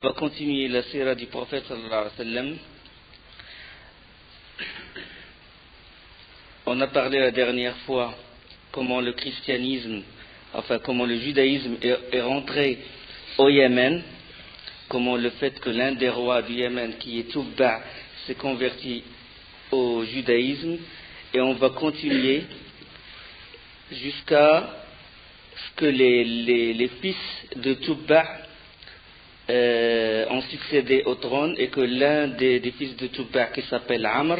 On va continuer la sira du prophète sallallahu alayhi wa sallam. On a parlé la dernière fois comment le christianisme, comment le judaïsme est rentré au Yémen, comment le fait que l'un des rois du Yémen, qui est Tubba, s'est converti au judaïsme, et on va continuer jusqu'à ce que les fils de Tubba ont succédé au trône, et que l'un des fils de Tubba, qui s'appelle Amr,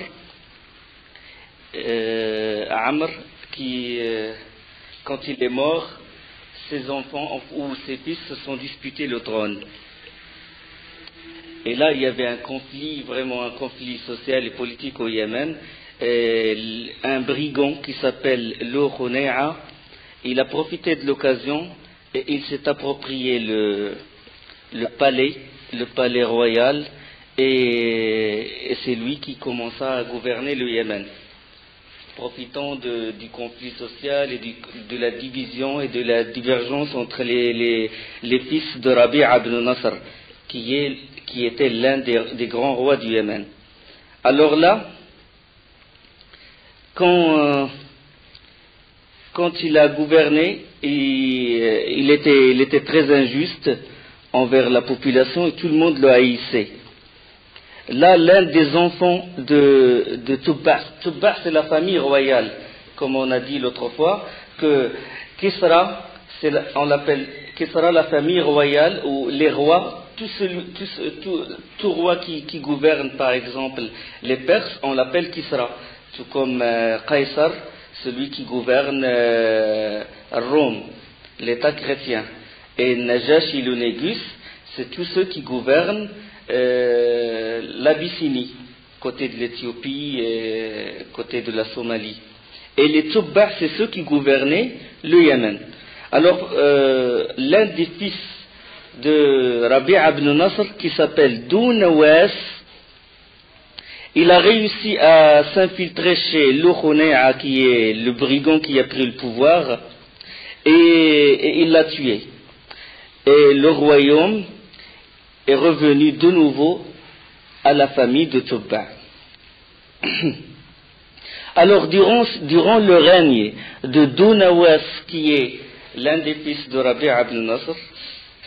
quand il est mort, ses enfants ou ses fils se sont disputés le trône. Et là, il y avait un conflit, vraiment un conflit social et politique au Yémen. Un brigand qui s'appelle Lo Khounaïa, il a profité de l'occasion et il s'est approprié le palais royal, et c'est lui qui commença à gouverner le Yémen, profitant du conflit social et de la division et de la divergence entre les fils de Rabi' ibn Nasr, qui était l'un des grands rois du Yémen. Alors là, quand il a gouverné, il était très injuste envers la population et tout le monde le haïssait. Là, l'un des enfants de Tubba c'est la famille royale, comme on a dit l'autre fois, que Kisra, on l'appelle Kisra, la famille royale, où les rois, tout roi qui gouverne, par exemple les Perses, on l'appelle Kisra, tout comme Qaysar, celui qui gouverne Rome, l'État chrétien, et Najashi le Négus, c'est tous ceux qui gouvernent l'Abyssinie, côté de l'Éthiopie et côté de la Somalie. Et les Tubba, c'est ceux qui gouvernaient le Yémen. Alors, l'un des fils de Rabi' ibn Nasr, qui s'appelle Dounawas, il a réussi à s'infiltrer chez Lo Khounaïa, qui est le brigand qui a pris le pouvoir, et il l'a tué. Et le royaume est revenu de nouveau à la famille de Tubba. Alors, durant le règne de Dounawas, qui est l'un des fils de Rabi' ibn Nasr,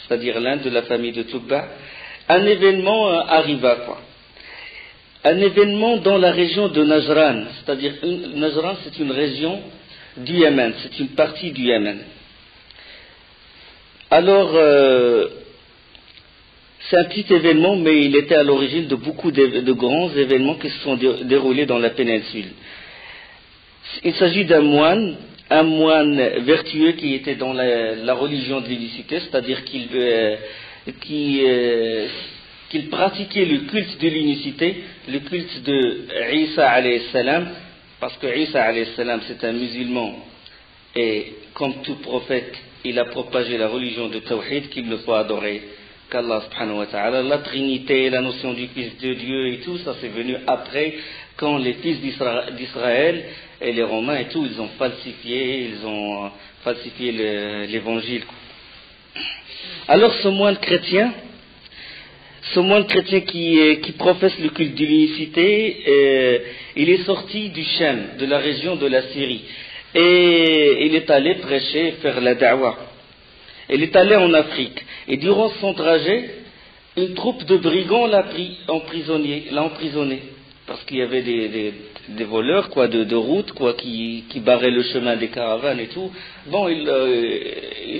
c'est-à-dire l'un de la famille de Tubba, un événement arriva, un événement dans la région de Najran, c'est-à-dire Najran, c'est une région du Yémen, c'est une partie du Yémen. Alors, c'est un petit événement, mais il était à l'origine de beaucoup de grands événements qui se sont déroulés dans la péninsule. Il s'agit d'un moine vertueux qui était dans la religion de l'unicité, c'est-à-dire qu'il pratiquait le culte de l'unicité, le culte de Isa alayhi salam, parce que Isa alayhi salam c'est un musulman, et comme tout prophète, il a propagé la religion de Tawhid, qu'il ne faut adorer qu'Allah subhanahu wa ta'ala. La Trinité, la notion du Fils de Dieu et tout, ça c'est venu après, quand les fils d'Israël et les Romains et tout, ils ont falsifié l'évangile. Alors ce moine chrétien qui professe le culte de l'unicité, il est sorti du Sham, de la région de la Syrie, et il est allé prêcher, faire la da'wah. Il est allé en Afrique, et durant son trajet, une troupe de brigands l'a emprisonné, parce qu'il y avait des voleurs de route qui barraient le chemin des caravanes et tout. Bon, ils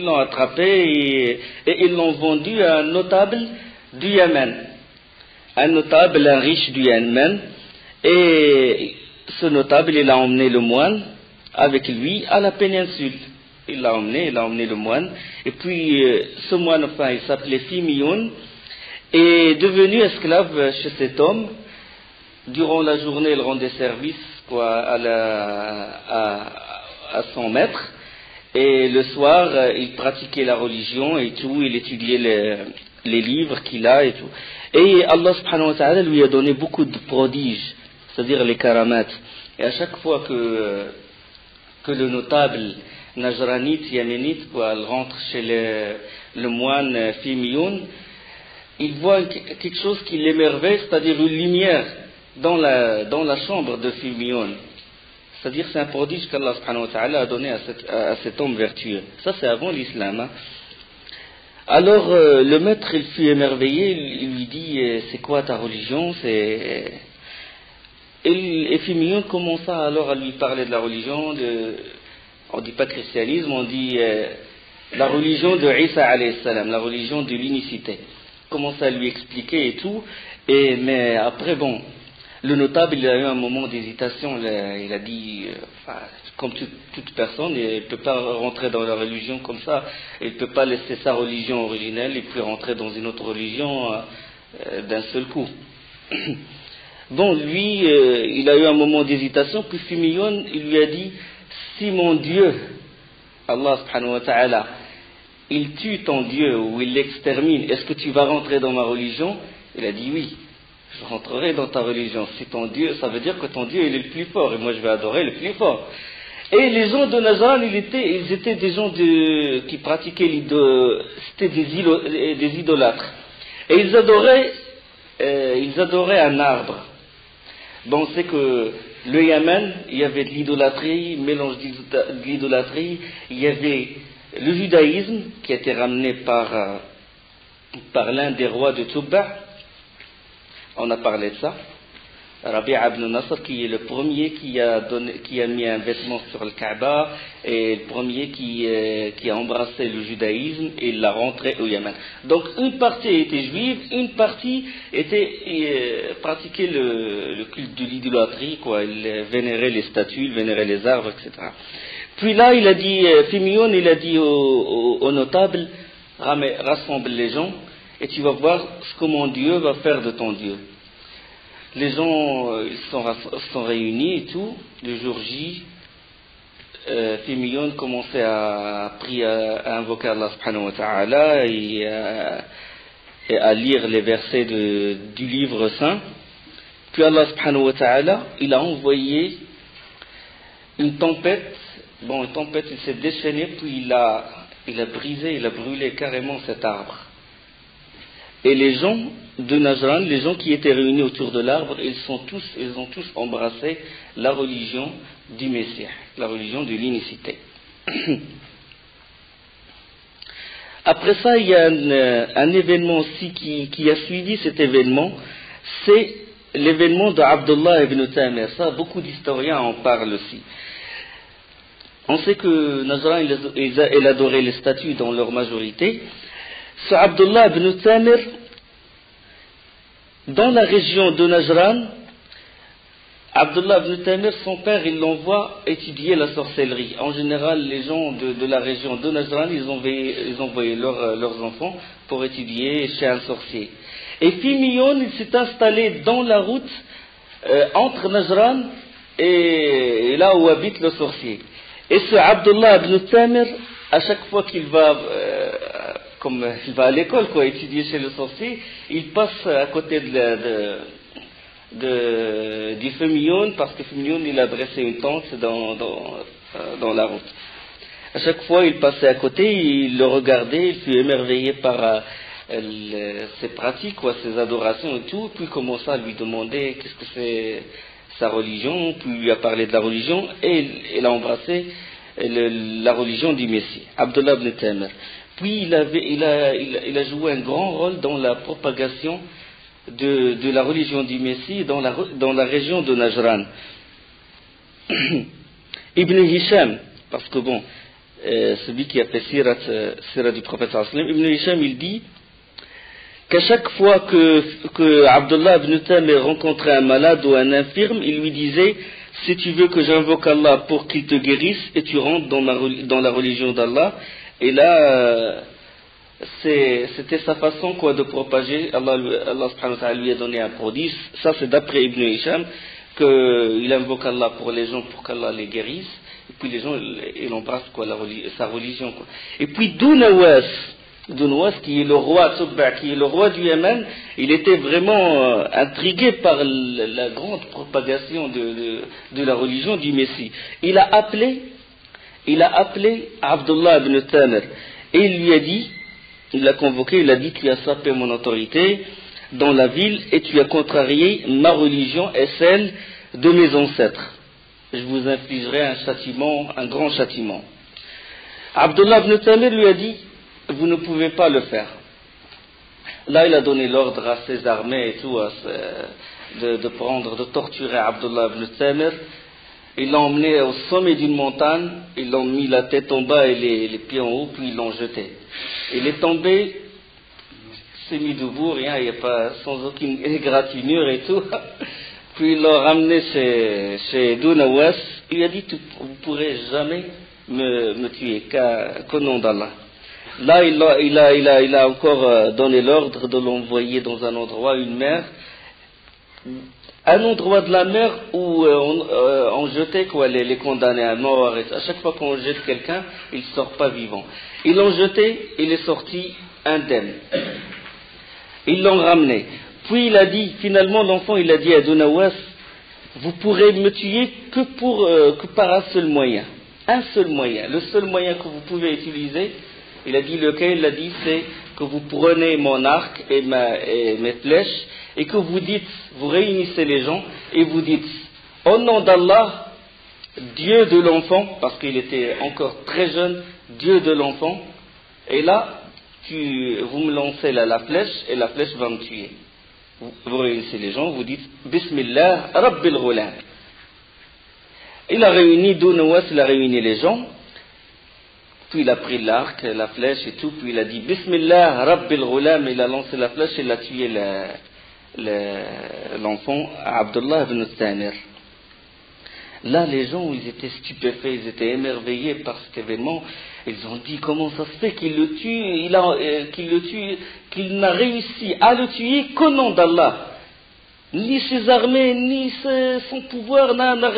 l'ont attrapé et ils l'ont vendu à un notable du Yémen, un riche du Yémen, et ce notable, il a emmené le moine avec lui à la péninsule. Il l'a emmené le moine, et puis ce moine, il s'appelait Fimioun, et devenu esclave chez cet homme. Durant la journée, il rendait service à son maître, et le soir, il pratiquait la religion et tout, il étudiait les livres qu'il a et tout. Et Allah subhanahu wa ta'ala lui a donné beaucoup de prodiges, c'est-à-dire les karamat. Et à chaque fois que le notable najranite, yéménite, elle rentre chez le moine Fimioun, il voit quelque chose qui l'émerveille, c'est-à-dire une lumière dans la chambre de Firmion. C'est-à-dire c'est un prodige qu'Allah subhanahu wa ta'ala a donné à cet homme vertueux. Ça c'est avant l'islam. Hein. Alors le maître il fut émerveillé, il lui dit c'est quoi ta religion? Et Firmion commença alors à lui parler de la religion, on ne dit pas christianisme, on dit la religion de Isa alayhi salam, la religion de l'unicité. Il commença à lui expliquer et tout, mais après bon, le notable il a eu un moment d'hésitation, il a dit, comme toute personne, il ne peut pas rentrer dans la religion comme ça, il ne peut pas laisser sa religion originelle et puis rentrer dans une autre religion d'un seul coup. Bon, lui, il a eu un moment d'hésitation, puis Firmion, il lui a dit, si mon Dieu, Allah subhanahu wa ta'ala, il tue ton Dieu ou il l'extermine, est-ce que tu vas rentrer dans ma religion? Il a dit oui, je rentrerai dans ta religion. Si ton Dieu, ça veut dire que ton Dieu il est le plus fort et moi je vais adorer le plus fort. Et les gens de Nazareth, ils étaient des gens qui pratiquaient c'était des idolâtres. Et ils adoraient un arbre. Bon, c'est que le Yémen, il y avait de l'idolâtrie, mélange de l'idolâtrie, il y avait le judaïsme qui a été ramené par l'un des rois de Touba. On a parlé de ça. Rabi'a ibn Nasr qui est le premier qui a mis un vêtement sur le Kaaba et le premier qui a embrassé le judaïsme et l'a rentré au Yémen. Donc une partie était juive, une partie pratiquait le culte de l'idolâtrie, quoi. Il vénérait les statues, il vénérait les arbres, etc. Puis là, il a dit, Firmion, il a dit aux notables, rassemble les gens et tu vas voir ce que mon Dieu va faire de ton Dieu. Les gens ils sont réunis et tout. Le jour J, Firmion commençait à invoquer Allah subhanahu wa ta'ala et à lire les versets du livre saint. Puis Allah subhanahu wa ta'ala, il a envoyé une tempête. Bon, une tempête, il s'est déchaîné, puis il a brisé, il a brûlé carrément cet arbre. Et les gens de Najran, les gens qui étaient réunis autour de l'arbre, ils ont tous embrassé la religion du Messie, la religion de l'unicité. Après ça, il y a un événement aussi qui a suivi cet événement, c'est l'événement d'Abdullah ibn Tamir. Ça, beaucoup d'historiens en parlent aussi. On sait que Najran, il adorait les statues dans leur majorité. Ce Abdullah ibn Tamir, dans la région de Najran, Abdullah ibn Tamir, son père, il l'envoie étudier la sorcellerie. En général, les gens de la région de Najran, ils envoyaient leurs enfants pour étudier chez un sorcier. Et Firmion, il s'est installé dans la route entre Najran et là où habite le sorcier. Et ce Abdullah ibn Tamir, à chaque fois qu'il va comme il va à l'école, quoi, étudier chez le sorcier, il passe à côté du Firmion, parce que Firmion, il a dressé une tente dans la route. À chaque fois, il passait à côté, il le regardait, il fut émerveillé par ses pratiques, quoi, ses adorations et tout, puis il commença à lui demander qu'est-ce que c'est sa religion, puis il lui a parlé de la religion, et il a embrassé la religion du Messie, Abdullah ibn Tamir. Puis il a joué un grand rôle dans la propagation de la religion du Messie dans la région de Najran. Ibn Hisham, parce que bon, celui qui a fait Sira du prophète sallallahu Ibn Hisham, il dit qu'à chaque fois que Abdullah ibn Tamir rencontrait un malade ou un infirme, il lui disait: si tu veux que j'invoque Allah pour qu'il te guérisse, et tu rentres dans la religion d'Allah. Et là, c'était sa façon, quoi, de propager. Allah subhanahu wa ta'ala lui a donné un prodige. Ça, c'est d'après Ibn Hisham, qu'il invoque Allah pour les gens, pour qu'Allah les guérisse. Et puis les gens, ils embrassent, quoi, sa religion, quoi. Et puis Dunawas, qui est le roi Touba, qui est le roi du Yémen, il était vraiment intrigué par la grande propagation de la religion du Messie. Il a appelé Abdullah ibn Tamir et il lui a dit: il l'a convoqué, il a dit: tu as sapé mon autorité dans la ville et tu as contrarié ma religion et celle de mes ancêtres. Je vous infligerai un châtiment, un grand châtiment. Abdullah ibn Tamir lui a dit: vous ne pouvez pas le faire. Là, il a donné l'ordre à ses armées et tout de torturer Abdullah ibn Tamir. Ils l'ont emmené au sommet d'une montagne, ils l'ont mis la tête en bas et les pieds en haut, puis ils l'ont jeté. Il est tombé, s'est mis debout, rien, il n'y a pas, sans aucune égratignure et tout. Puis il l'a ramené chez Dounawas. Il lui a dit: vous ne pourrez jamais me tuer, qu'au nom d'Allah. Là, il a encore donné l'ordre de l'envoyer dans un endroit, une mer, un endroit de la mer où on jetait les condamnés à mort. À chaque fois qu'on jette quelqu'un, il ne sort pas vivant. Ils l'ont jeté, il est sorti indemne. Ils l'ont ramené. Puis il a dit, finalement l'enfant il a dit à Dounawas: vous pourrez me tuer que par un seul moyen. Un seul moyen. Le seul moyen que vous pouvez utiliser, il a dit lequel? Il a dit: c'est que vous prenez mon arc et mes flèches et que vous dites, vous réunissez les gens et vous dites: au nom d'Allah, Dieu de l'enfant, parce qu'il était encore très jeune, Dieu de l'enfant, et là, vous me lancez la flèche et la flèche va me tuer. Vous réunissez les gens, vous dites: Bismillah, Rabbil Ghulam. Il a réuni Dounawas, il a réuni les gens, puis il a pris l'arc, la flèche et tout, puis il a dit: Bismillah, Rabbil Ghulam, il a lancé la flèche et il a tué l'enfant Abdullah ibn Tamir. Là, les gens, ils étaient stupéfaits, ils étaient émerveillés par cet événement. Ils ont dit: comment ça se fait qu'il le tue, qu'il n'a réussi à le tuer qu'au nom d'Allah. Ni ses armées, ni son pouvoir n'a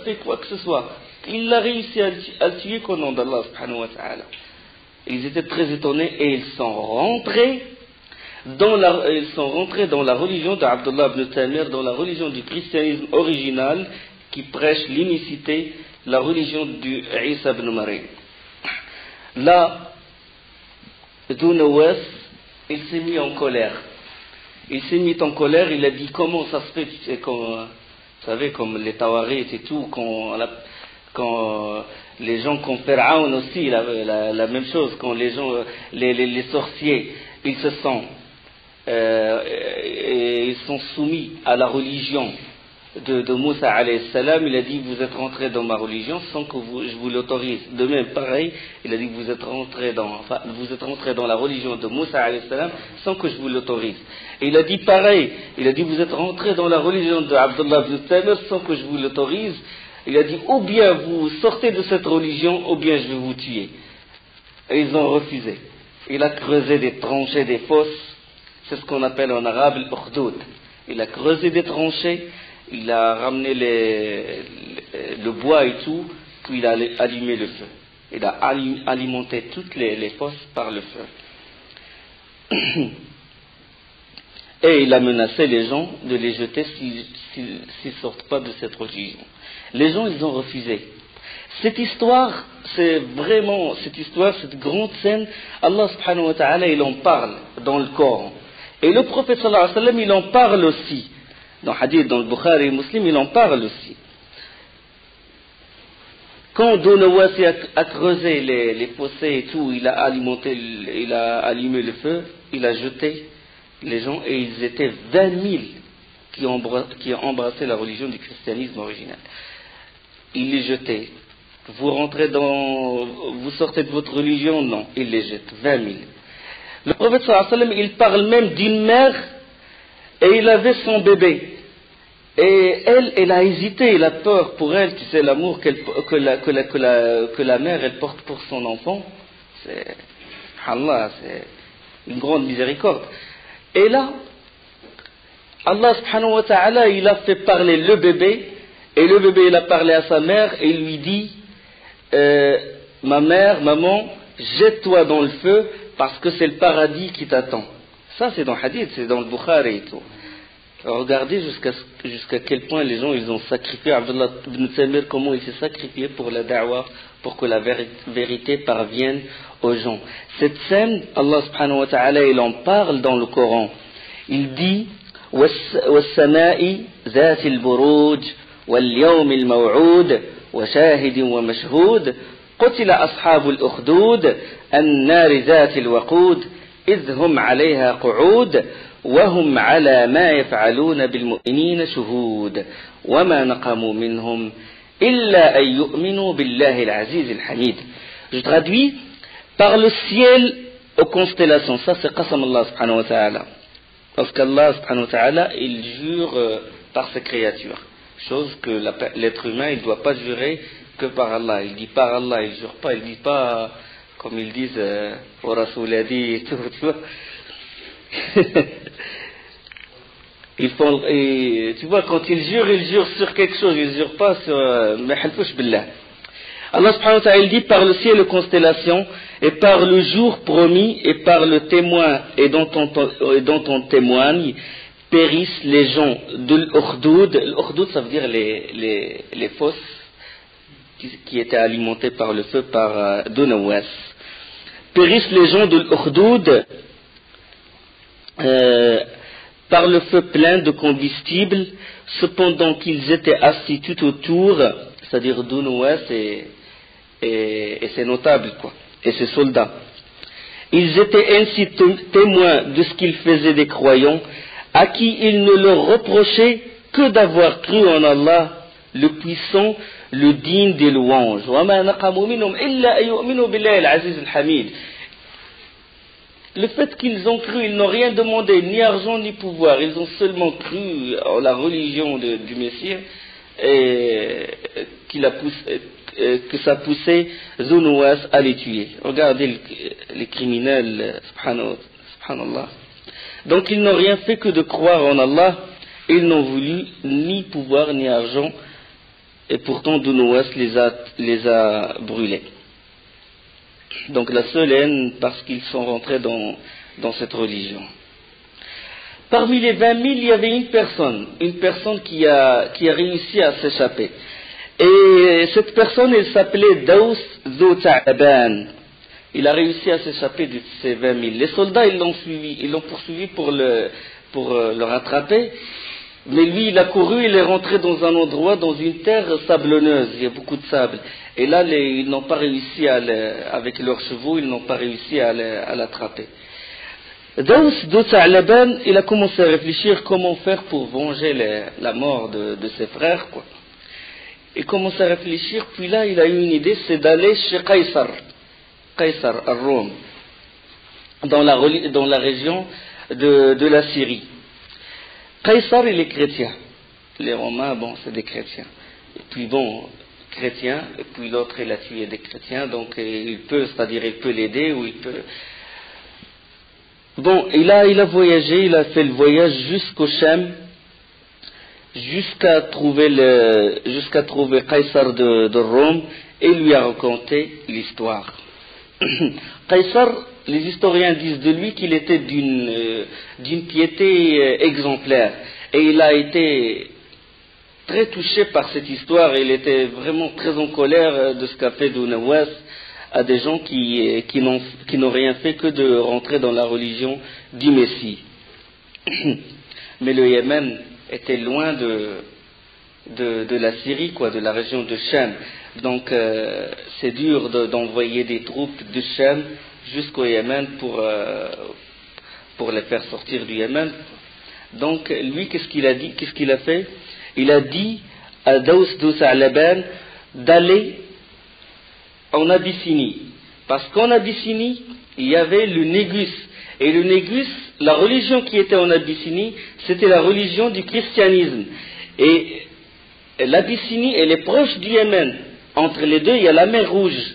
fait quoi que ce soit. Il a réussi à le tuer qu'au nom d'Allah subhanahu wa ta'ala. Ils étaient très étonnés et ils sont rentrés dans la religion d'Abdullah ibn Tamir, dans la religion du christianisme original qui prêche l'unicité, la religion du Isa ibn Maryam. Là, Dounawas, il s'est mis en colère. Il a dit: comment ça se fait, vous savez, comme les Tawarites et tout, quand les gens, comme Pharaon aussi, la même chose, quand les gens, les sorciers, ils se sentent, ils sont soumis à la religion de Moussa alayhi salam. Il a dit: vous êtes rentrés dans ma religion sans que je vous l'autorise. De même, pareil, il a dit: vous êtes rentrés dans la religion de Moussa alayhi salam sans que je vous l'autorise. Et il a dit pareil, il a dit: vous êtes rentrés dans la religion de Abdullah ibn Tamir sans que je vous l'autorise. Il a dit: ou bien vous sortez de cette religion, ou bien je vais vous tuer. Et ils ont refusé. Il a creusé des tranchées, des fosses, c'est ce qu'on appelle en arabe l'ukhdoud. Il a creusé des tranchées, il a ramené le bois et tout, puis il a allumé le feu. Il a alimenté toutes les fosses par le feu. Et il a menacé les gens de les jeter s'ils ne sortent pas de cette religion. Les gens, ils ont refusé. Cette histoire, cette grande scène, Allah subhanahu wa ta'ala, il en parle dans le Coran. Et le prophète sallallahu alayhi wa sallam, il en parle aussi. Dans Hadith, dans le Bukhari et Muslim, il en parle aussi. Quand Dounawas a creusé les fossés et tout, il a allumé le feu, il a jeté les gens, et ils étaient 20 000 qui ont embrassé la religion du christianisme original. Il les jetait. Vous sortez de votre religion? Non, il les jette, 20 000. Le prophète sallallahu alayhi wa sallam, il parle même d'une mère, et il avait son bébé. Et elle a hésité, elle a peur pour elle, tu sais, l'amour que la mère, elle porte pour son enfant. C'est une grande miséricorde. Et là, Allah subhanahu wa ta'ala, il a fait parler le bébé, et le bébé, il a parlé à sa mère, et il lui dit: maman, jette-toi dans le feu, parce que c'est le paradis qui t'attend. Ça, c'est dans le Hadith, c'est dans le Bukhari et tout. Regardez jusqu'à quel point les gens ils ont sacrifié. Abdullah ibn Samir, comment il s'est sacrifié pour la da'wah, pour que la vérité parvienne aux gens. Cette scène, Allah subhanahu wa ta'ala, il en parle dans le Coran. Il dit وَالسَّمَاءِ ذَاتِ الْبُرُوجِ وَالْيَوْمِ الْمَوْعُودِ وَشَاهِدٍ وَمَشْهُودٍ قُتِلَ أَصْحَابُ الْأُخْدُودِ النَّارِ ذَاتِ الْوَقُودِ إِذْ هُمْ عَلَيْهَا قُعُودٌ وهم على ما يفعلون بالمؤمنين شهود وما نقموا منهم إلا أن يؤمنوا بالله العزيز الحميد. Je traduis: par le ciel aux constellations. Ça c'est qasam Allah subhanahu wa ta'ala. Parce qu'Allah subhanahu wa ta'ala il jure par ses créatures. Chose que l'être humain il ne doit pas jurer que par Allah. Il dit par Allah, il jure pas, il dit pas comme ils disent au Rasoul a dit et tout, tu vois. Ils font, et, tu vois, quand ils jurent sur quelque chose, ils ne jurent pas sur Mahalfush Billah. Allah subhanahu wa ta'ala dit par le ciel et constellation, et par le jour promis, et par le témoin, et dont on témoigne, périssent les gens de l'Ukhdoud. L'Ukhdoud, ça veut dire les fosses qui étaient alimentées par le feu par Dunawas. Périssent les gens de l'Ukhdoud par le feu plein de combustible, cependant qu'ils étaient assis tout autour, c'est-à-dire Dunawas et ses notables, quoi, et ses soldats. Ils étaient ainsi témoins de ce qu'ils faisaient des croyants, à qui ils ne leur reprochaient que d'avoir cru en Allah, le puissant, le digne des louanges. Le fait qu'ils ont cru, ils n'ont rien demandé, ni argent ni pouvoir, ils ont seulement cru en la religion du Messie, et que ça poussait Zunawas à les tuer. Regardez les criminels, subhanallah. Donc ils n'ont rien fait que de croire en Allah, ils n'ont voulu ni pouvoir ni argent, et pourtant Zunawas les a brûlés. Donc la seule haine parce qu'ils sont rentrés dans cette religion. Parmi les 20 000, il y avait une personne qui a réussi à s'échapper. Et cette personne, elle s'appelait Daous Dhu Ta'ban. Il a réussi à s'échapper de ces 20 000. Les soldats, ils l'ont poursuivi pour le rattraper. Mais lui, il a couru, il est rentré dans un endroit, dans une terre sablonneuse, il y a beaucoup de sable. Et là, ils n'ont pas réussi avec leurs chevaux, ils n'ont pas réussi à l'attraper. Daous Dhu Ta'ban, il a commencé à réfléchir comment faire pour venger la mort de ses frères, quoi. Il commence à réfléchir, puis là, il a eu une idée, c'est d'aller chez Qaysar à Rome, dans la région de la Syrie. Qaysar, il est chrétien. Les Romains, bon, c'est des chrétiens. Et puis bon, chrétien, et puis l'autre, il a tué des chrétiens, donc il peut l'aider, ou il peut... Bon, il a voyagé, il a fait le voyage jusqu'au Sham, jusqu'à trouver Qaysar de Rome, et lui a raconté l'histoire. Qaysar, les historiens disent de lui qu'il était d'une piété exemplaire, et il a été très touché par cette histoire, et il était vraiment très en colère de ce qu'a fait Dunawas à des gens qui n'ont rien fait que de rentrer dans la religion du Messie. Mais le Yémen était loin de la Syrie, quoi, de la région de Sham. Donc c'est dur d'envoyer des troupes de Sham jusqu'au Yémen pour les faire sortir du Yémen. Donc lui, qu'est-ce qu'il a fait? Il a dit à Daous Dhu Ta'ban d'aller en Abyssinie, parce qu'en Abyssinie il y avait le Négus, et le Négus, la religion qui était en Abyssinie, c'était la religion du christianisme, et l'Abyssinie elle est proche du Yémen. Entre les deux il y a la mer Rouge,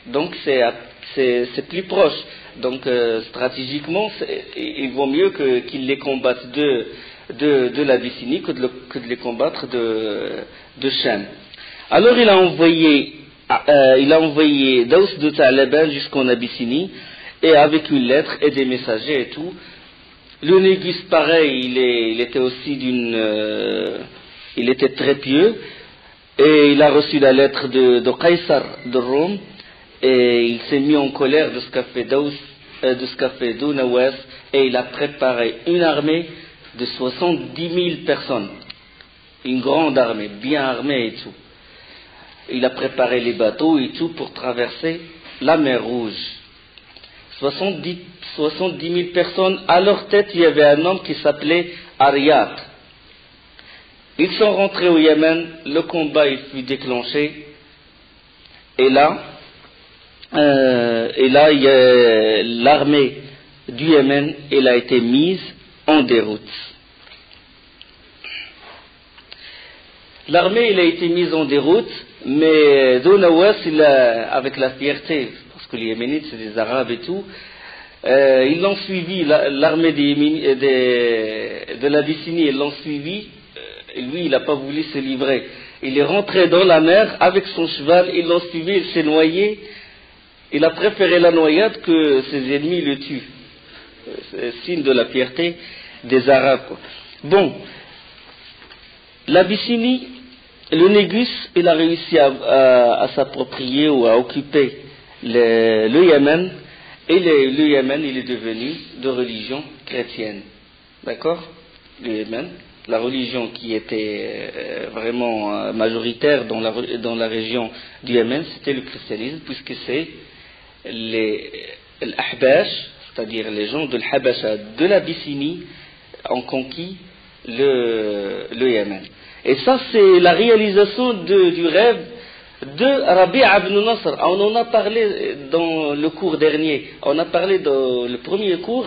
donc c'est plus proche. Donc stratégiquement il vaut mieux qu'ils les combattent de l'Abyssinie que de les combattre de Sham. Alors il a envoyé Daous Dhu Ta'ban jusqu'en Abyssinie, et avec une lettre et des messagers et tout, Le Négus, pareil, il était aussi il était très pieux, et il a reçu la lettre de Qaysar de Rome, et il s'est mis en colère de ce qu'a fait Dounawas, et il a préparé une armée de 70 000 personnes, une grande armée, bien armée et tout. Il a préparé les bateaux et tout pour traverser la mer Rouge. 70 000 personnes, à leur tête il y avait un homme qui s'appelait Ariyat. Ils sont rentrés au Yémen, le combat il fut déclenché, et là l'armée du Yémen elle a été mise en déroute. L'armée elle a été mise en déroute, mais Dounawas avec la fierté, parce que les Yéménites c'est des Arabes et tout, ils l'ont suivi, l'armée de l'Abyssinie, ils l'ont suivi. Lui, il n'a pas voulu se livrer. Il est rentré dans la mer avec son cheval, ils l'ont suivi, il s'est noyé. Il a préféré la noyade que ses ennemis le tuent. C'est signe de la fierté des Arabes, quoi. Bon, l'Abyssinie, le Négus, il a réussi à s'approprier ou à occuper le Yémen, et le Yémen, il est devenu de religion chrétienne. D'accord? Le Yémen, la religion qui était vraiment majoritaire dans la région du Yémen, c'était le christianisme, puisque c'est l'Ahbash, c'est-à-dire les gens de l'Habasha, de l'Abyssinie, ont conquis le Yémen. Et ça, c'est la réalisation du rêve de Rabi' ibn Nasr. On en a parlé dans le cours dernier. On a parlé dans le premier cours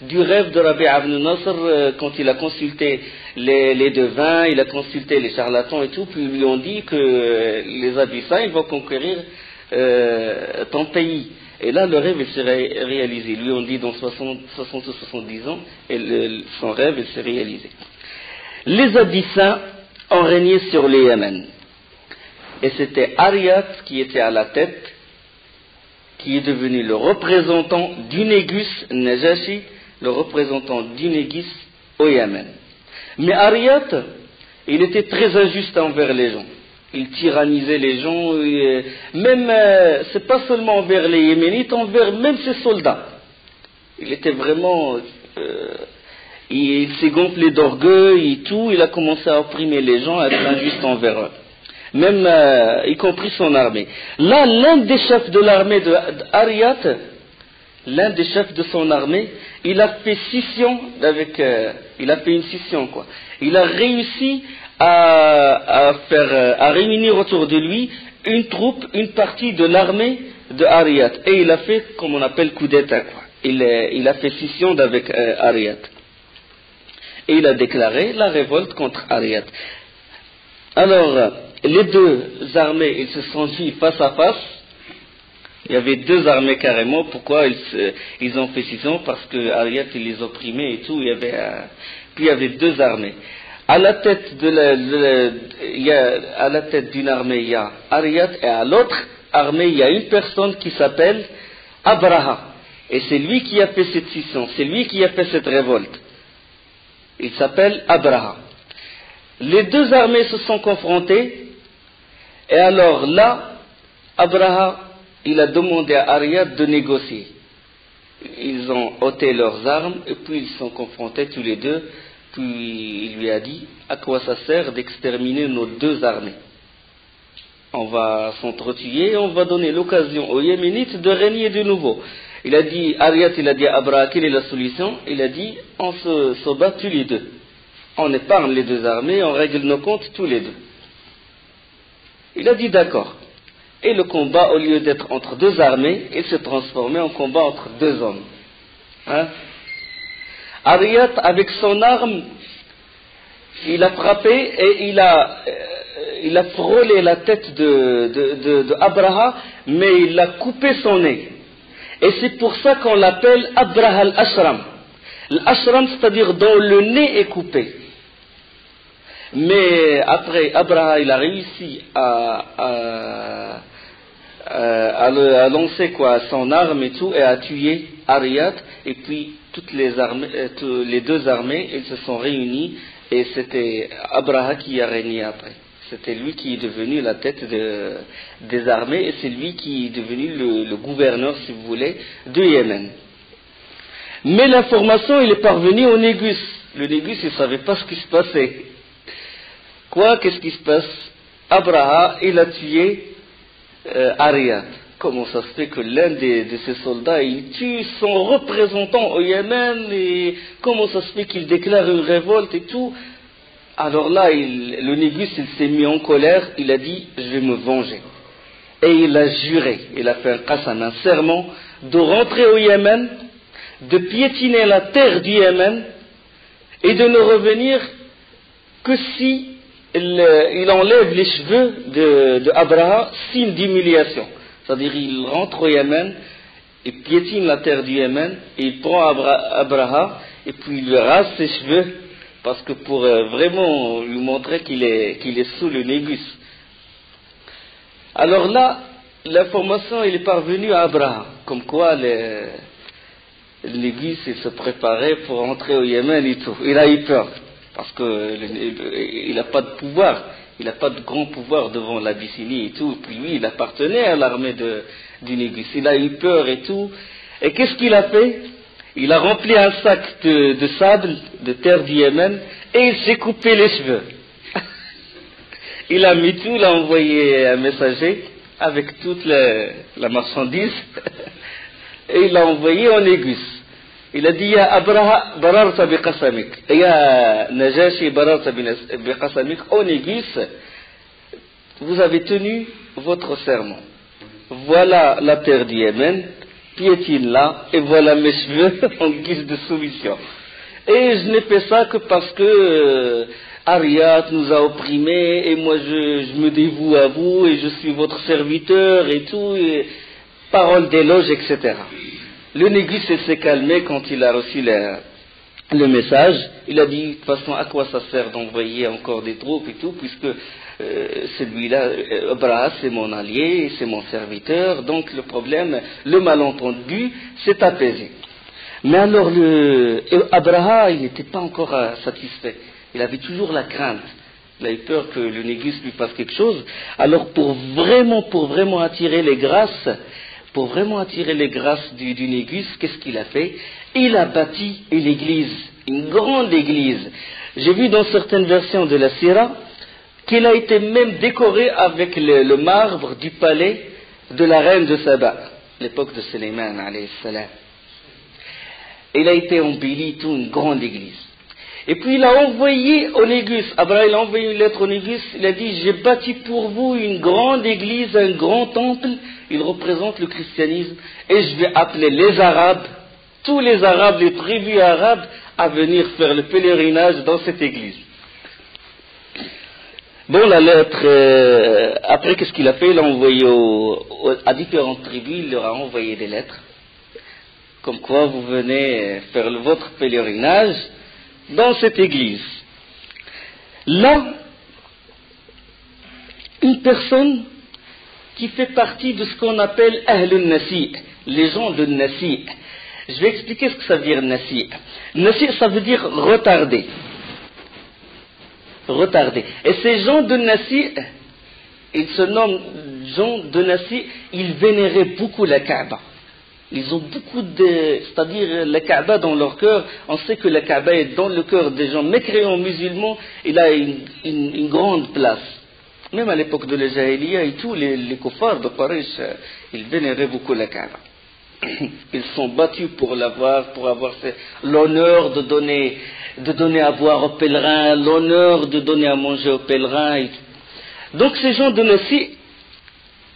du rêve de Rabi' ibn Nasr quand il a consulté les devins, il a consulté les charlatans et tout, puis ils lui ont dit que les Abyssins, ils vont conquérir ton pays. Et là, le rêve, il s'est réalisé. Ils lui ont dit dans 60 ou 70 ans, et son rêve, il s'est réalisé. Les Abyssins ont régné sur le Yémen. Et c'était Ariyat qui était à la tête, qui est devenu le représentant du Négus, Najashi, le représentant du Négus au Yémen. Mais Ariyat, il était très injuste envers les gens. Il tyrannisait les gens, même, c'est pas seulement envers les Yéménites, envers même ses soldats. Il était vraiment, il s'est gonflé d'orgueil et tout, il a commencé à opprimer les gens, à être injuste envers eux. Même, y compris son armée. Là, l'un des chefs de l'armée d'Ariyat, l'un des chefs de son armée, il a fait scission il a fait une scission, quoi. Il a réussi à réunir autour de lui une partie de l'armée de Ariyat. Et il a fait, comme on appelle, coup d'état, quoi. Il a fait scission d'avec Ariyat. Et il a déclaré la révolte contre Ariyat. Alors, les deux armées, ils se sont dit face à face. Il y avait deux armées carrément. Pourquoi ils ont fait scission? Parce que Ariyat, il les opprimait et tout. Puis il y avait deux armées. À la tête d'une armée, il y a Ariyat, et à l'autre armée, il y a une personne qui s'appelle Abraha. Et c'est lui qui a fait cette scission, c'est lui qui a fait cette révolte. Il s'appelle Abraha. Les deux armées se sont confrontées, et alors là, Abraha, il a demandé à Ariyat de négocier. Ils ont ôté leurs armes, et puis ils se sont confrontés tous les deux. Puis il lui a dit, à quoi ça sert d'exterminer nos deux armées? On va s'entretuer et on va donner l'occasion aux Yéménites de régner de nouveau. Il a dit, Ariyat, il a dit à Abraha, quelle est la solution? Il a dit, on se bat tous les deux. On épargne les deux armées, on règle nos comptes tous les deux. Il a dit d'accord. Et le combat, au lieu d'être entre deux armées, il s'est transformé en combat entre deux hommes. Hein? Ariyat, avec son arme, il a frappé et il a frôlé la tête de Abraha, mais il a coupé son nez. Et c'est pour ça qu'on l'appelle Abraha al-Ashram. L'Ashram, c'est-à-dire dont le nez est coupé. Mais après, Abraha, il a réussi à lancer son arme et tout, et à tuer Ariyat, et puis toutes les armées, les deux armées, ils se sont réunis et c'était Abraha qui a régné après. C'était lui qui est devenu la tête des armées et c'est lui qui est devenu le gouverneur, si vous voulez, de Yémen. Mais l'information, il est parvenu au Négus. Le Négus, il ne savait pas ce qui se passait. Qu'est-ce qui se passe? Abraha, il a tué Ariad. Comment ça se fait que l'un de ses soldats, il tue son représentant au Yémen, et comment ça se fait qu'il déclare une révolte et tout? Alors là, le Négus, il s'est mis en colère, il a dit, je vais me venger. Et il a juré, il a fait un qasam, un serment, de rentrer au Yémen, de piétiner la terre du Yémen, et de ne revenir que si il enlève les cheveux de Abraha, signe d'humiliation. C'est-à-dire, il rentre au Yémen, il piétine la terre du Yémen, et il prend Abraha, et puis il lui rase ses cheveux, parce que pour vraiment lui montrer qu'il est sous le Négus. Alors là, l'information elle est parvenue à Abraha, comme quoi le Négus il se préparait pour rentrer au Yémen et tout. Il a eu peur, parce qu'il n'a pas de pouvoir, il n'a pas de grand pouvoir devant l'Abyssinie et tout. Et puis lui, il appartenait à l'armée du Négus. Il a eu peur et tout. Et qu'est-ce qu'il a fait? Il a rempli un sac de sable, de terre du Yémen, et il s'est coupé les cheveux. Il a mis tout, il a envoyé un messager avec toute la marchandise, et il l'a envoyé au Négus. Il a dit, Ya Abraha, bararta bi qasamik. Ya Najashi, bararta bi qasamik. Au Négus, vous avez tenu votre serment. Voilà la terre du Yémen, piétine-la, et voilà mes cheveux en guise de soumission. Et je n'ai fait ça que parce que Ariad nous a opprimés, et moi je me dévoue à vous, et je suis votre serviteur, et tout, et paroles d'éloge, etc. Le Négus s'est calmé quand il a reçu le message. Il a dit, de toute façon, à quoi ça sert d'envoyer encore des troupes et tout, puisque celui-là, Abraha, c'est mon allié, c'est mon serviteur, donc le problème, le malentendu s'est apaisé. Mais alors, Abraha, il n'était pas encore satisfait. Il avait toujours la crainte. Il a eu peur que le Négus lui fasse quelque chose. Alors, pour vraiment attirer les grâces, du Négus, qu'est-ce qu'il a fait? Il a bâti une église, une grande église. J'ai vu dans certaines versions de la Sira qu'il a été même décoré avec le marbre du palais de la reine de Saba, l'époque de Sulayman alayhi salam. Il a été embelli toute une grande église. Et puis il a envoyé au Négus, Abraham a envoyé une lettre au Négus, il a dit, j'ai bâti pour vous une grande église, un grand temple, il représente le christianisme, et je vais appeler les Arabes, tous les Arabes, les tribus arabes, à venir faire le pèlerinage dans cette église. Bon, la lettre, après qu'est-ce qu'il a fait? Il a envoyé à différentes tribus, il leur a envoyé des lettres, comme quoi vous venez faire votre pèlerinage dans cette église. Là, une personne qui fait partie de ce qu'on appelle Ahlun Nasi, les gens de Nasi. Je vais expliquer ce que ça veut dire Nasi. Nasi, ça veut dire retardé. Retardé. Et ces gens de Nasi, ils se nomment gens de Nasi, ils vénéraient beaucoup la Kaaba. Ils ont beaucoup c'est-à-dire la Kaaba dans leur cœur. On sait que la Kaaba est dans le cœur des gens mécréants musulmans, il a une grande place. Même à l'époque de la Jahiliya et tout, les kuffars de Quraysh, ils vénéraient beaucoup la Kaaba. Ils sont battus pour l'avoir, pour avoir l'honneur de donner à boire aux pèlerins, l'honneur de donner à manger aux pèlerins. Donc ces gens de Nassi,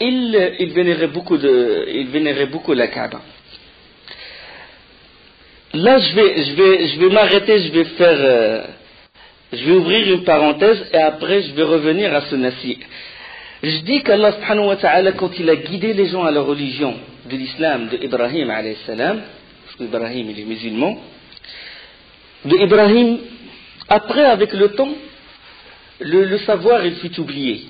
ils vénéraient beaucoup la Kaaba. Là, je vais m'arrêter, je vais ouvrir une parenthèse et après je vais revenir à ce Nassi. Je dis qu'Allah subhanahu wa ta'ala, quand il a guidé les gens à la religion de l'islam de Ibrahim alayhi salam, parce qu'Ibrahim il est musulman, de Ibrahim, après avec le temps, le savoir il fut oublié.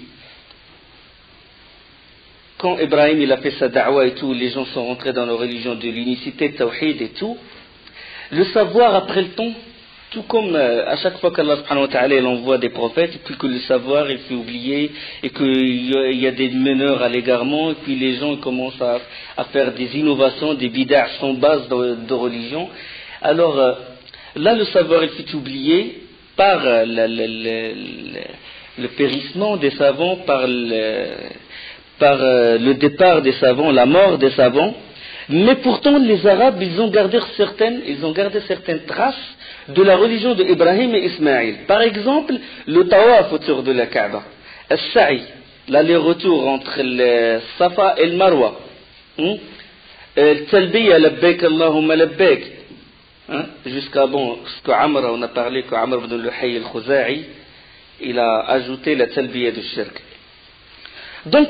Quand Ibrahim il a fait sa da'wa et tout, les gens sont rentrés dans la religion de l'unicité, tawhid et tout, Le savoir après le temps, tout comme à chaque fois qu'Allah subhanahu wa ta'ala il envoie des prophètes, et puis que le savoir il fait oublier, et qu'il y a des meneurs à l'égarement, et puis les gens ils commencent à faire des innovations, des bid'ah sans base de religion. Alors là le savoir il fait oublier par le périssement des savants, par le départ des savants, la mort des savants. Mais pourtant, les Arabes, ils ont gardé certaines traces de la religion d'Ibrahim et Ismaïl. Par exemple, le tawaf autour de la Kaaba, al-sa'i, l'aller-retour entre le Safa et le Marwa, al-talbiya, labbaik Allahumma labbaik, jusqu'à ce qu'Amr, on a parlé qu'Amr ibn Luhay al-Khuza'i, il a ajouté la talbiya du shirk. Donc,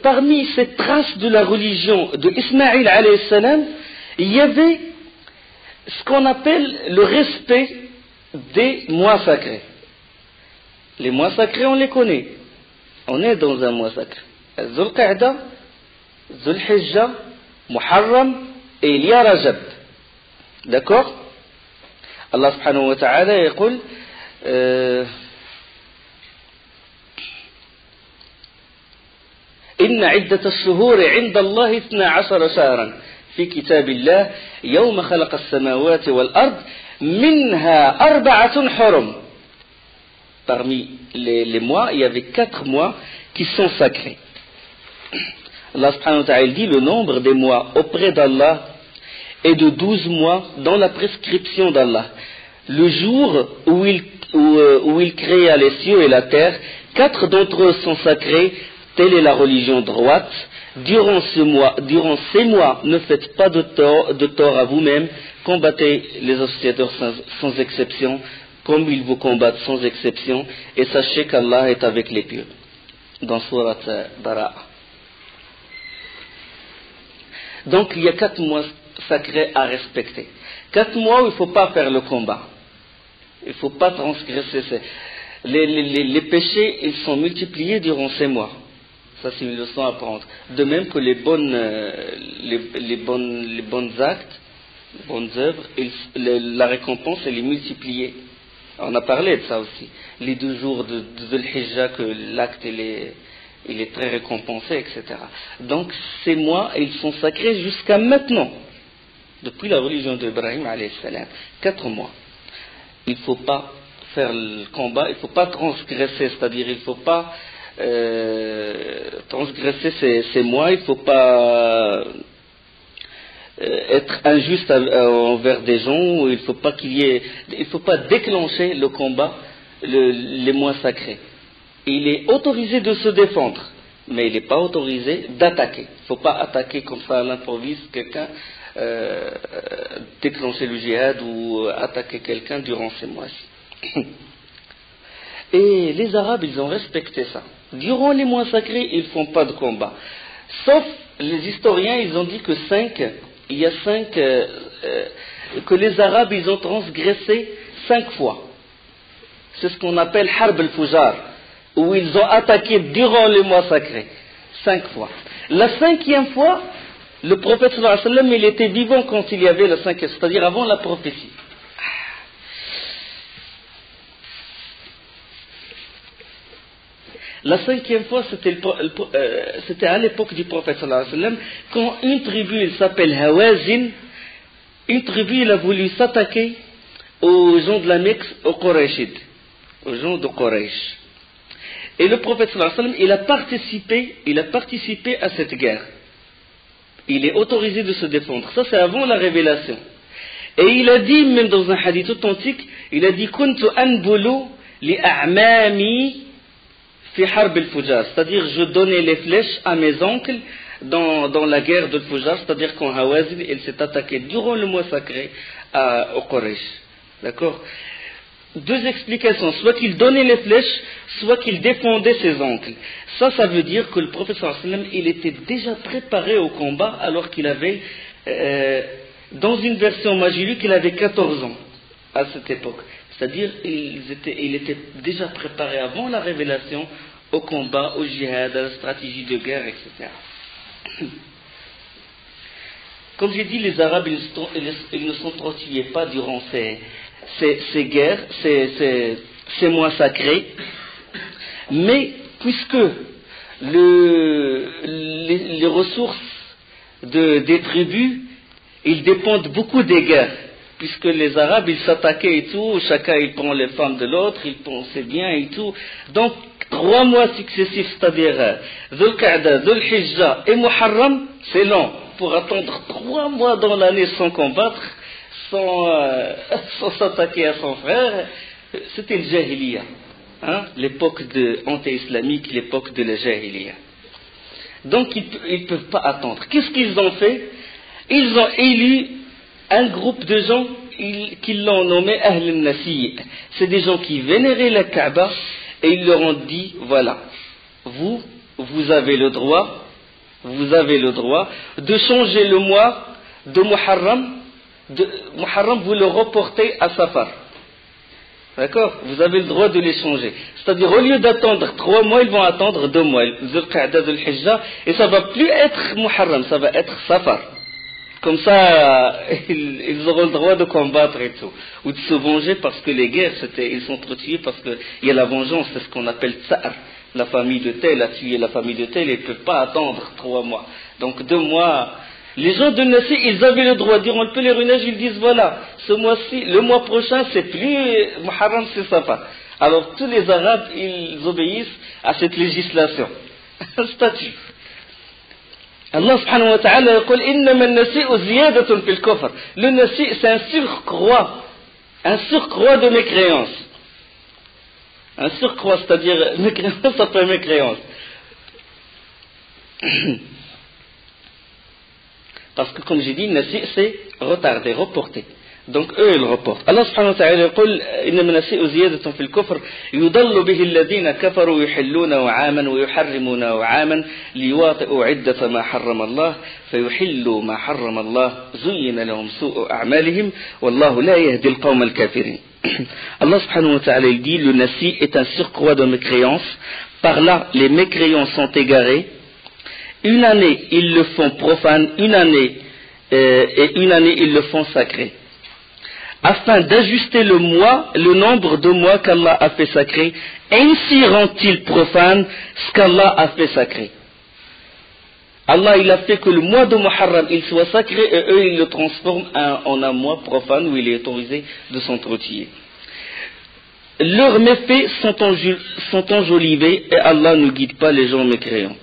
parmi ces traces de la religion de Ismaïl alayhi salam, il y avait ce qu'on appelle le respect des mois sacrés. Les mois sacrés, on les connaît. On est dans un mois sacré. Dhul Qa'da, Dhul Hijja, Muharram et il y a Rajab. D'accord? Allah subhanahu wa ta'ala يقول إن عدة الشهور عند الله 12 شهرا في كتاب الله يوم خلق السماوات والأرض منها 4 حرم. Parmi les mois, il y avait 4 mois qui sont sacrés. Allah subhanahu wa ta'ala dit le nombre des mois auprès d'Allah est de 12 mois dans la prescription d'Allah. Le jour où il créa les cieux et la terre, 4 d'entre eux sont sacrés. Telle est la religion droite. Durant ces mois, ne faites pas de tort à vous-même. Combattez les associateurs sans exception, comme ils vous combattent sans exception. Et sachez qu'Allah est avec les pieux. Dans Surat Bara'a. Donc il y a 4 mois sacrés à respecter. 4 mois où il ne faut pas faire le combat. Il ne faut pas transgresser. Les péchés, ils sont multipliés durant ces mois. Ça, c'est une leçon à prendre. De même que les bonnes actes, les bonnes œuvres, la récompense, elle est multipliée. On a parlé de ça aussi. Les 2 jours de Dhul Hijja, que l'acte, il est très récompensé, etc. Donc, ces mois, ils sont sacrés jusqu'à maintenant. Depuis la religion d'Ibrahim, alayhi salam. 4 mois. Il ne faut pas faire le combat, il ne faut pas transgresser, c'est-à-dire il ne faut pas transgresser ces mois, il ne faut pas être injuste envers des gens, il ne faut pas déclencher le combat, les mois sacrés. Il est autorisé de se défendre, mais il n'est pas autorisé d'attaquer. Il ne faut pas attaquer comme ça à l'improviste quelqu'un, déclencher le djihad ou attaquer quelqu'un durant ces mois-ci. Et les Arabes, ils ont respecté ça. Durant les mois sacrés, ils ne font pas de combat. Sauf les historiens, ils ont dit que il y a 5, que les Arabes, ils ont transgressé 5 fois. C'est ce qu'on appelle Harb al-Fujar, où ils ont attaqué durant les mois sacrés. 5 fois. La 5e fois, le prophète sallallahu alayhi wa sallam, il était vivant quand il y avait la 5e, c'est-à-dire avant la prophétie. La 5e fois, c'était à l'époque du prophète sallallahu alayhi wa sallam, quand une tribu, il s'appelle Hawazin, une tribu, il a voulu s'attaquer aux gens de la Mecque, aux Qurayshides, aux gens de Quraysh. Et le prophète sallallahu alayhi wa sallam, il a participé à cette guerre. Il est autorisé de se défendre. Ça, c'est avant la révélation. Et il a dit, même dans un hadith authentique, il a dit, Kuntu anbulu li a'mami fi harb al-Fujar, c'est-à-dire je donnais les flèches à mes oncles dans la guerre de Fujar, c'est-à-dire quand Hawazin il s'est attaqué durant le mois sacré au Quraysh. D'accord? 2 explications, soit qu'il donnait les flèches, soit qu'il défendait ses oncles. Ça veut dire que le prophète sallallahu alayhi wa sallam, il était déjà préparé au combat alors qu'il avait, dans une version majilique, il avait 14 ans à cette époque. C'est-à-dire il était déjà préparé avant la révélation au combat, au djihad, à la stratégie de guerre, etc. Comme j'ai dit, les Arabes, ils ne s'entretuaient pas durant ces guerres, ces mois sacrés. Mais puisque les ressources des tribus, ils dépendent beaucoup des guerres, puisque les Arabes, ils s'attaquaient et tout, chacun il prend les femmes de l'autre, il prend ses biens et tout. Donc, 3 mois successifs, c'est-à-dire Dhul Qa'da, Dhul Hijja et Muharram, c'est long. Pour attendre 3 mois dans l'année sans combattre, sans s'attaquer à son frère, c'était le Jahiliya. Hein, l'époque anti-islamique, l'époque de la Jahiliya. Donc ils ne peuvent pas attendre. Qu'est-ce qu'ils ont fait? Ils ont élu un groupe de gens qui l'ont nommé Ahl al-Nasi'. C'est des gens qui vénéraient la Kaaba et ils leur ont dit, voilà, vous avez le droit de changer le mois de Muharram, vous le reportez à Safar. D'accord? Vous avez le droit de les changer. C'est-à-dire, au lieu d'attendre 3 mois, ils vont attendre 2 mois. Dhul Qa'da, Dhul Hijja, et ça va plus être Muharram, ça va être Safar. Comme ça, ils auront le droit de combattre et tout. Ou de se venger parce que les guerres, ils sont tués parce qu'il y a la vengeance, c'est ce qu'on appelle Tsar. La famille de tel a tué la famille de tel et ils ne peuvent pas attendre 3 mois. Donc 2 mois. Les gens de Nassi, ils avaient le droit, durant le pèlerinage, ils disent voilà, ce mois-ci, le mois prochain, c'est plus Muharram, c'est Safar. Alors tous les Arabes, ils obéissent à cette législation. Un statut. Allah subhanahu wa ta'ala dit innama an-nasi'u ziyadatun fil kufr. Le nasi, c'est un surcroît de mécréance. Un surcroît, c'est-à-dire mécréance après mécréance. Parce que comme j'ai dit, nasi c'est retardé, reporté. Donc eux ils reportent. Allah subhanahu wa ta'ala يقول إنما النسيء زيادة في الكفر يضل به الذين كفروا يحلونه عاما ويحرمونه عاما ليواطئوا عدة ما حرم الله فيحلوا ما حرم الله زين لهم سوء أعمالهم والله لا يهدي القوم الكافرين. Allah subhanahu wa ta'ala dit le nasi est un surcroît de mécréance. Par là les mécréants sont égarés. Une année, ils le font profane, et une année, ils le font sacré. Afin d'ajuster le nombre de mois qu'Allah a fait sacré, ainsi rend-il profane ce qu'Allah a fait sacré. Allah, il a fait que le mois de Muharram, il soit sacré, et eux, ils le transforment en un mois profane où il est autorisé de s'entretuer. Leurs méfaits sont enjolivés, et Allah ne guide pas les gens mécréants.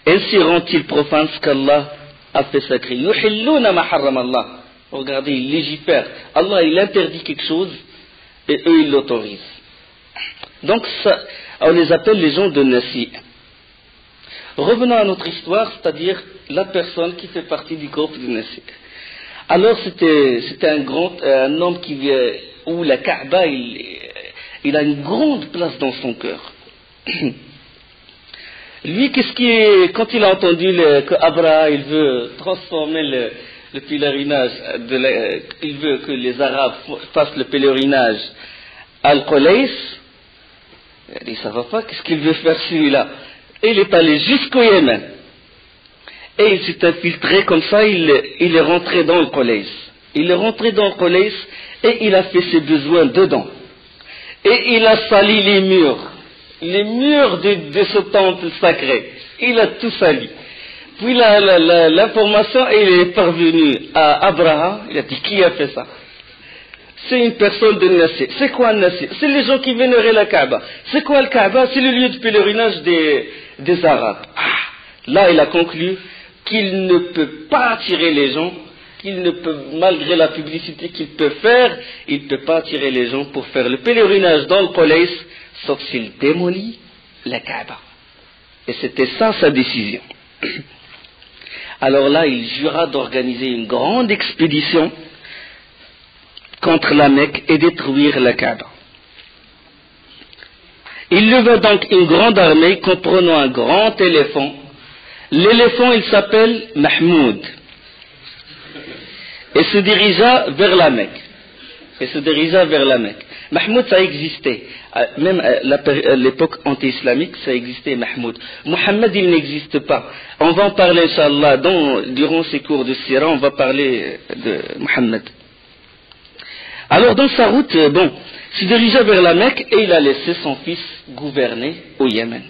Ainsi rend-il profane ce qu'Allah a fait sacré. Yuhilluna ma harram Allah. Regardez, il légifère. Allah, il interdit quelque chose et eux, ils l'autorisent. Donc, ça, on les appelle les gens de Nasi. Revenons à notre histoire, c'est-à-dire la personne qui fait partie du groupe de Nasi. Alors, c'était un homme où la Kaaba, il a une grande place dans son cœur. Lui, quand il a entendu que Abraha, il veut transformer le pèlerinage, il veut que les Arabes fassent le pèlerinage à Al-Qulays, il a dit ça va pas, qu'est-ce qu'il veut faire celui-là? Et il est allé jusqu'au Yémen. Et il s'est infiltré comme ça, il est rentré dans Al-Qulays. Il est rentré dans Al-Qulays et il a fait ses besoins dedans. Et il a sali les murs de ce temple sacré. Il a tout sali. Puis l'information est parvenue à Abraham. Il a dit, qui a fait ça? C'est une personne de Nassi. C'est quoi un Nassi? C'est les gens qui vénéraient la Kaaba. C'est quoi le Kaaba? C'est le lieu de pèlerinage des Arabes. Là, il a conclu qu'il ne peut pas attirer les gens, qu'il ne peut, malgré la publicité qu'il peut faire, il ne peut pas attirer les gens pour faire le pèlerinage dans le Qulays, sauf s'il démolit la Kaaba. Et c'était ça sa décision. Alors là, il jura d'organiser une grande expédition contre la Mecque et détruire la Kaaba. Il leva donc une grande armée comprenant un grand éléphant. L'éléphant, il s'appelle Mahmoud. Et se dirigea vers la Mecque. Mahmoud, ça existait. Même à l'époque anti-islamique, ça existait, Mahmoud. Mohammed, il n'existe pas. On va en parler, Inch'Allah, durant ces cours de Sira, on va parler de Mohammed. Alors, dans sa route, il se dirigeait vers la Mecque et il a laissé son fils gouverner au Yémen.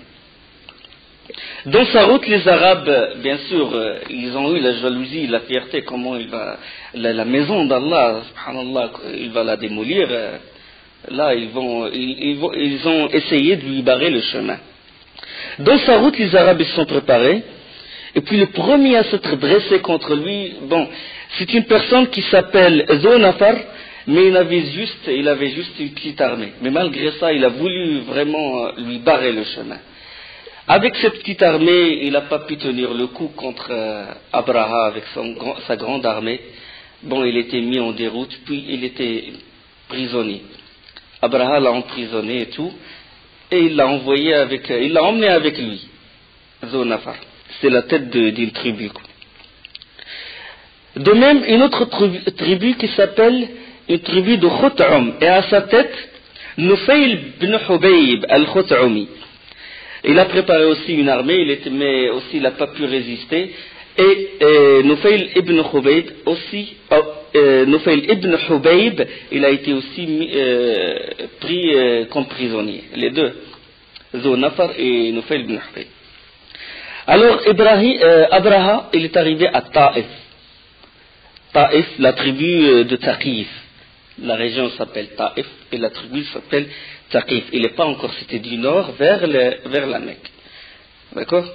Dans sa route, les Arabes, bien sûr, ils ont eu la jalousie, la fierté, comment il va, la maison d'Allah, subhanallah, il va la démolir. Là, ils ont essayé de lui barrer le chemin. Dans sa route, les Arabes se sont préparés, et puis le premier à s'être dressé contre lui, c'est une personne qui s'appelle Zonafar, mais il avait juste une petite armée. Mais malgré ça, il a voulu vraiment lui barrer le chemin. Avec cette petite armée, il n'a pas pu tenir le coup contre Abraha avec sa grande armée. Il était mis en déroute, puis il était prisonnier. Abraha l'a emprisonné et tout, et il l'a emmené avec lui, Zonafar. C'est la tête d'une tribu. De même, une autre tribu qui s'appelle une tribu de Khut'um, et à sa tête, Nufayl ibn Hubayb al-Khut'umi. Il a préparé aussi une armée, mais aussi il n'a pas pu résister. Et Nufayl ibn Hubayb, il a été aussi pris comme prisonnier. Les deux, Zonafar et Nufayl ibn Hubayb. Alors Abraha, il est arrivé à Taïf. Taïf, la tribu de Taqif. La région s'appelle Taïf et la tribu s'appelle Taqif. Il n'est pas encore cité du nord vers la Mecque. D'accord?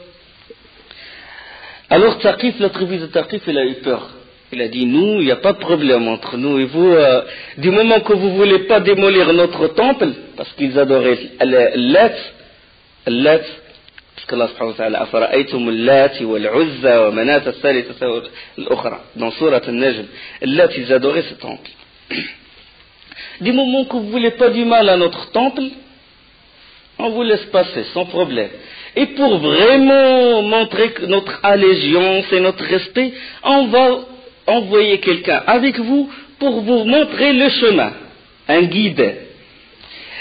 Alors Taqif, la tribu de Taqif, il a eu peur. Il a dit, nous, il n'y a pas de problème entre nous et vous. Du moment que vous ne voulez pas démolir notre temple, parce qu'ils adoraient Lat, parce qu'Allah subhanahu wa ta'ala, أفرأيتم اللات والعزى ومناة الثالثة الأخرى, dans Surat Al-Najm, Lat, ils adoraient ce temple. Du moment que vous ne voulez pas du mal à notre temple, on vous laisse passer sans problème. Et pour vraiment montrer notre allégeance et notre respect, on va envoyer quelqu'un avec vous pour vous montrer le chemin, un guide.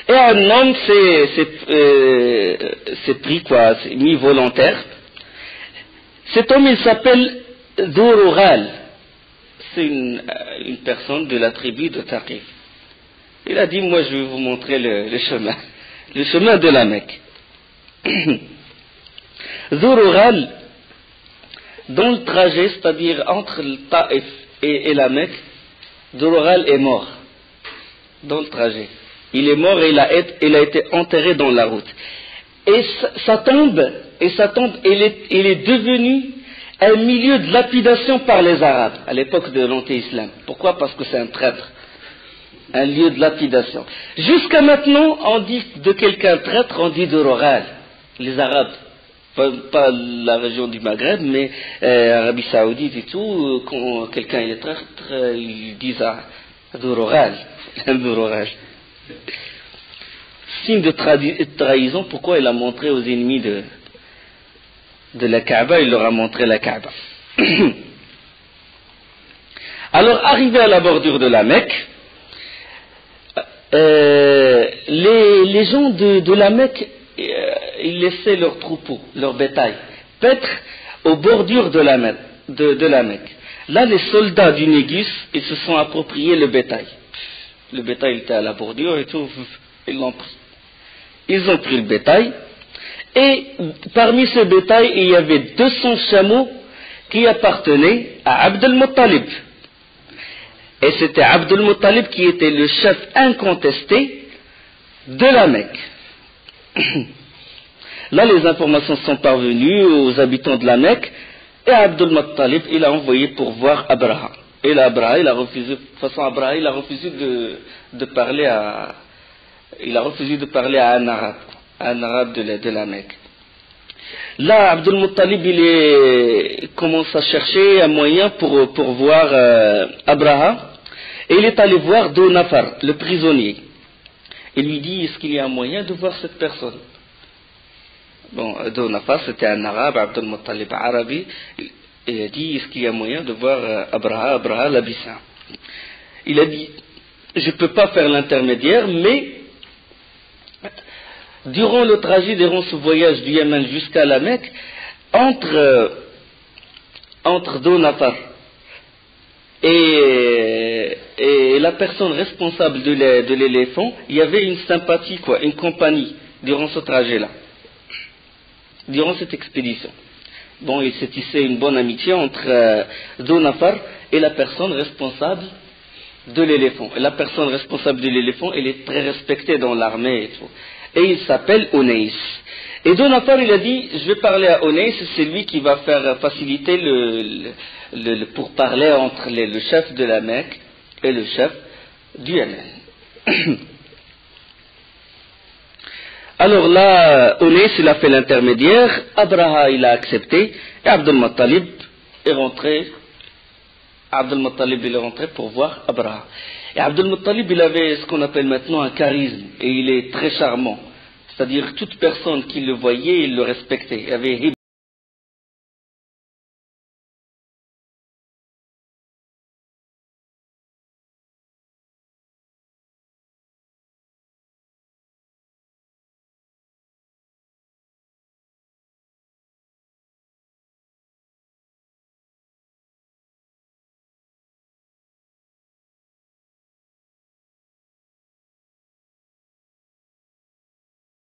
Et un homme c'est pris c'est mis volontaire. Cet homme, il s'appelle Dhurughal. C'est une personne de la tribu de Taqif. Il a dit, moi je vais vous montrer le chemin de la Mecque. Dhurughal, dans le trajet, c'est-à-dire entre le Taïf et la Mecque, Dhurughal est mort dans le trajet. Il est mort et il a été enterré dans la route. Et sa tombe, il est devenu un milieu de lapidation par les Arabes à l'époque de l'anté-islam. Pourquoi? Parce que c'est un traître. Un lieu de lapidation. Jusqu'à maintenant, on dit de quelqu'un traître, on dit Dhurughal. Les Arabes, pas la région du Maghreb, mais Arabie Saoudite et tout, quand quelqu'un est traître, ils disent Dhurughal. Dhurughal. Signe de trahison, pourquoi il a montré aux ennemis de la Kaaba, il leur a montré la Kaaba. Alors, arrivé à la bordure de la Mecque, les gens de la Mecque, ils laissaient leurs troupeaux, leur bétail, paître aux bordures de la Mecque. Là, les soldats du Négus, ils se sont appropriés le bétail. Le bétail était à la bordure et tout, ils l'ont pris. Ils ont pris le bétail, et parmi ce bétail, il y avait 200 chameaux qui appartenaient à Abd al-Muttalib. Et c'était Abd al-Muttalib qui était le chef incontesté de la Mecque. Là, les informations sont parvenues aux habitants de la Mecque, et Abd al-Muttalib, il a envoyé pour voir Abraha. Et là, Abraha, il a refusé, de toute façon, Abraha, il a refusé de parler à un arabe de la Mecque. Là, Abd al-Muttalib, il commence à chercher un moyen pour voir Abraha, et il est allé voir Zonafar, le prisonnier. Il lui dit, est-ce qu'il y a un moyen de voir cette personne? Bon, Zonafar, c'était un arabe, Abd al-Muttalib arabe. Il a dit, est-ce qu'il y a moyen de voir Abraha l'Abyssin? Il a dit, je ne peux pas faire l'intermédiaire, mais durant le trajet, durant ce voyage du Yémen jusqu'à la Mecque, entre Donafar et la personne responsable de l'éléphant, il y avait une sympathie, quoi, une compagnie durant ce trajet-là, durant cette expédition. Bon, il s'est tissé une bonne amitié entre Donafar et la personne responsable de l'éléphant. Et la personne responsable de l'éléphant, elle est très respectée dans l'armée et tout. Et il s'appelle Oneis. Et Donafar, il a dit, je vais parler à Oneis, c'est lui qui va faire faciliter pour parler entre le chef de la Mecque et le chef du Yémen. Alors là, Oneis, il a fait l'intermédiaire, Abraha, il a accepté, et Abdul Muttalib est rentré. Abdul Muttalib il est rentré pour voir Abraha. Et Abdul Muttalib, il avait ce qu'on appelle maintenant un charisme, et il est très charmant. C'est-à-dire toute personne qui le voyait, il le respectait. Il avait